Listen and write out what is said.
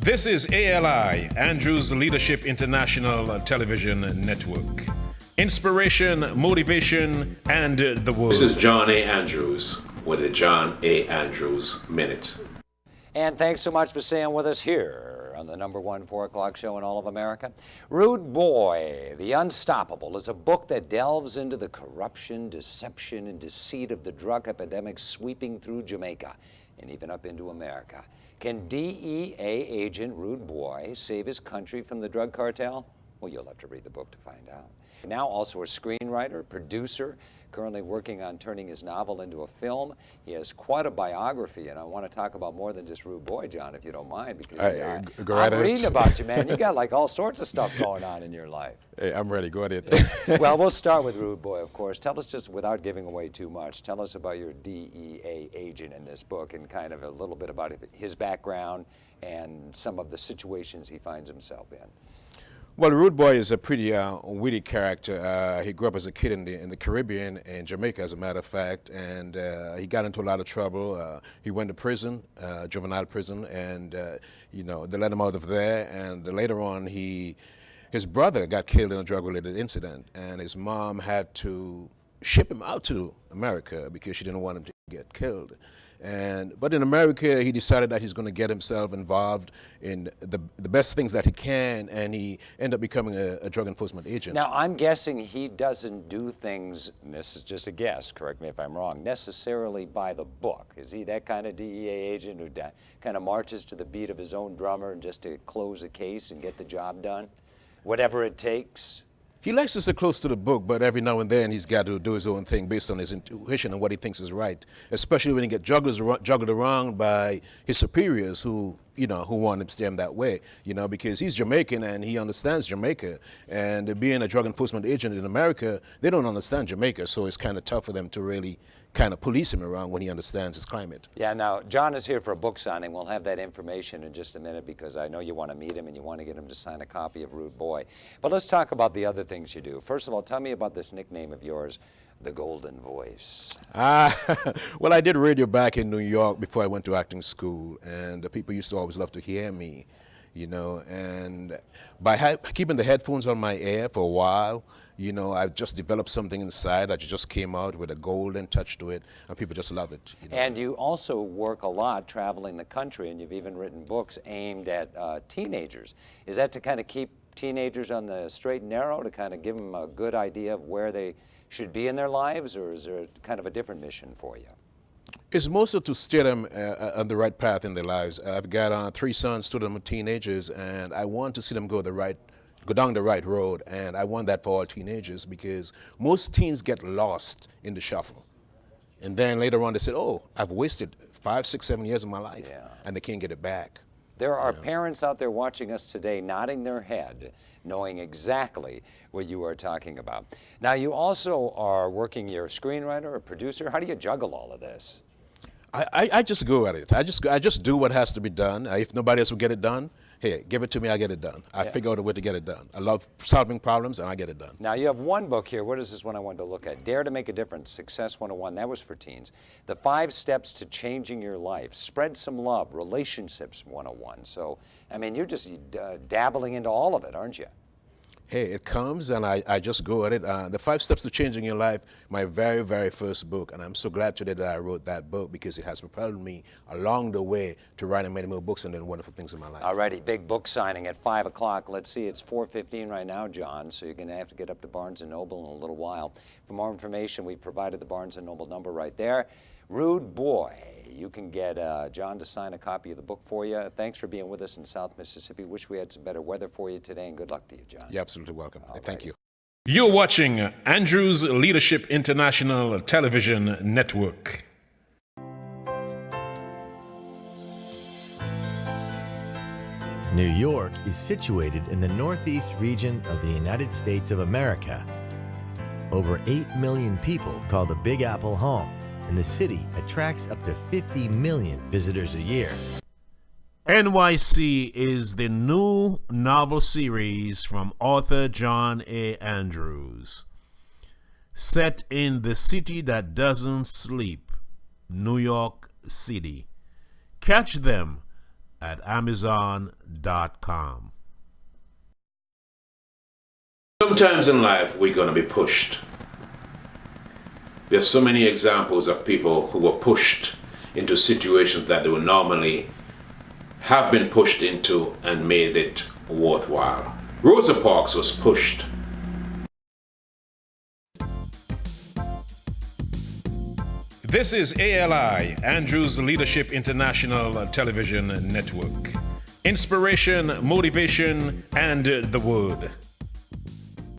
This is ALI, Andrews Leadership International Television Network. Inspiration, motivation, and the world. This is John A. Andrews with the John A. Andrews Minute. And thanks so much for staying with us here on the #1 4 o'clock show in all of America. Rude Boy, The Unstoppable is a book that delves into the corruption, deception, and deceit of the drug epidemic sweeping through Jamaica and even up into America. Can DEA agent Rude Boy save his country from the drug cartel? Well, you'll have to read the book to find out. Now also a screenwriter, producer, currently working on turning his novel into a film. He has quite a biography, and I want to talk about more than just Rude Boy, John, if you don't mind, because I'm reading about you, man. You got like all sorts of stuff going on in your life. Hey, I'm ready. Go ahead. Well, we'll start with Rude Boy, of course. Tell us, just without giving away too much, tell us about your DEA agent in this book and kind of a little bit about his background and some of the situations he finds himself in. Well, Rude Boy is a pretty witty character. He grew up as a kid in the Caribbean, in Jamaica, as a matter of fact, and he got into a lot of trouble. He went to prison, juvenile prison, and they let him out of there. And later on, his brother got killed in a drug-related incident, and his mom had to ship him out to America because she didn't want him to get killed. But in America, he decided that he's going to get himself involved in the best things that he can, and he ended up becoming a drug enforcement agent. Now, I'm guessing he doesn't do things, and this is just a guess, correct me if I'm wrong, necessarily by the book. Is he that kind of DEA agent who kind of marches to the beat of his own drummer and just to close a case and get the job done, whatever it takes? He likes to stay close to the book, but every now and then he's got to do his own thing based on his intuition and what he thinks is right, especially when he gets juggled around by his superiors who want him to stay him that way, because he's Jamaican and he understands Jamaica. And being a drug enforcement agent in America, they don't understand Jamaica, so it's kind of tough for them to really kind of police him around when he understands his climate. Yeah, now, John is here for a book signing. We'll have that information in just a minute because I know you want to meet him and you want to get him to sign a copy of Rude Boy. But let's talk about the other things you do. First of all, tell me about this nickname of yours, the Golden Voice. Well, I did radio back in New York before I went to acting school, and the people used to always love to hear me, and by keeping the headphones on my ear for a while, I've just developed something inside that just came out with a golden touch to it, and people just love it. And you also work a lot traveling the country, and you've even written books aimed at teenagers. Is that to kind of keep teenagers on the straight and narrow, to kind of give them a good idea of where they should be in their lives, or is there kind of a different mission for you? It's mostly to steer them on the right path in their lives. I've got 3 sons, 2 of them are teenagers, and I want to see them go down the right road, and I want that for all teenagers because most teens get lost in the shuffle. And then later on they said, oh, I've wasted 5, 6, 7 years of my life, and they can't get it back. There are parents out there watching us today nodding their head, knowing exactly what you are talking about. Now, you also are working, you're a screenwriter, a producer. How do you juggle all of this? I just go at it. I just do what has to be done. If nobody else will get it done, hey, give it to me, I get it done. I figure out a way to get it done. I love solving problems, and I get it done. Now, you have one book here. What is this one I wanted to look at? Dare to Make a Difference, Success 101. That was for teens. The 5 Steps to Changing Your Life. Spread Some Love, Relationships 101. So, I mean, you're just dabbling into all of it, aren't you? Hey, it comes, and I just go at it. The 5 Steps to Changing Your Life, my very, very first book, and I'm so glad today that I wrote that book because it has propelled me along the way to writing many more books and doing wonderful things in my life. All righty, big book signing at 5 o'clock. Let's see, it's 4:15 right now, John, so you're going to have to get up to Barnes & Noble in a little while. For more information, we've provided the Barnes & Noble number right there. Rude Boy. You can get John to sign a copy of the book for you. Thanks for being with us in South Mississippi. Wish we had some better weather for you today, and good luck to you, John. You're absolutely welcome. Thank you. You're watching Andrews Leadership International Television Network. New York is situated in the northeast region of the United States of America. Over 8 million people call the Big Apple home, and the city attracts up to 50 million visitors a year. NYC is the new novel series from author John A. Andrews. Set in the city that doesn't sleep, New York City. Catch them at Amazon.com. Sometimes in life we're going to be pushed. There's so many examples of people who were pushed into situations that they would normally have been pushed into and made it worthwhile. Rosa Parks was pushed. This is ALI, Andrews Leadership International Television Network. Inspiration, motivation, and the Word.